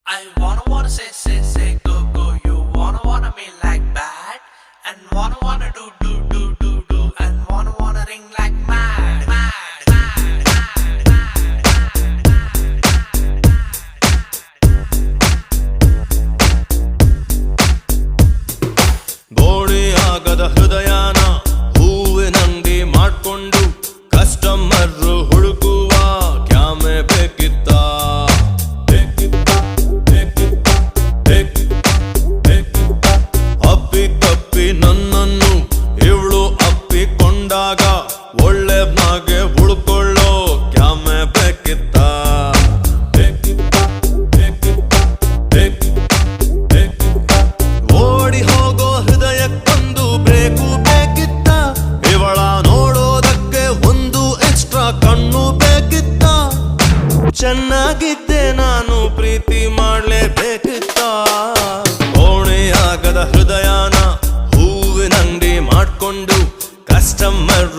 I wanna say go. You wanna me like bad, and wanna do, and wanna ring like mad. Body ಆಗದ ಹೃದಯನ ಹೂವಿನಂಗಡಿ ಮಾಡ್ಕೊಂಡು customer ಹುಡುಕುವ ಕ್ಯಾಮೆ ಬೇಕಿತ್ತ ಅಪ್ಪಿ ತಪ್ಪಿ ನನ್ನನ್ನು ಇವಳು ಅಪ್ಪಿಕೊಂಡಾಗ ಒಳ್ಳೆಬ್ನಾಗೆ ಉಳ್ಕೊಳ್ಳೋ ಕ್ಯಾಮೆ ಬೇಕಿತ್ತ ಓಡಿ ಹೋಗೋ ಹೃದಯಕ್ಕೊಂದು ಬ್ರೇಕು ಬೇಕಿತ್ತ ಇವಳ ನೋಡೋದಕ್ಕೆ ಒಂದು ಎಕ್ಸ್ಟ್ರಾ ಕಣ್ಣು ಬೇಕಿತ್ತ ಚೆನ್ನಾಗಿದ್ದೆ ನಾನು ಪ್ರೀತಿ ಮಾಡ್ಲೇಬೇಕಿತ್ತ ಓಣೆಯಾಗದ ಹೃದಯನ ಹೂವಿನಂಗಡಿ ಮಾಡ್ಕೊಂಡು ಕಸ್ಟಮರ್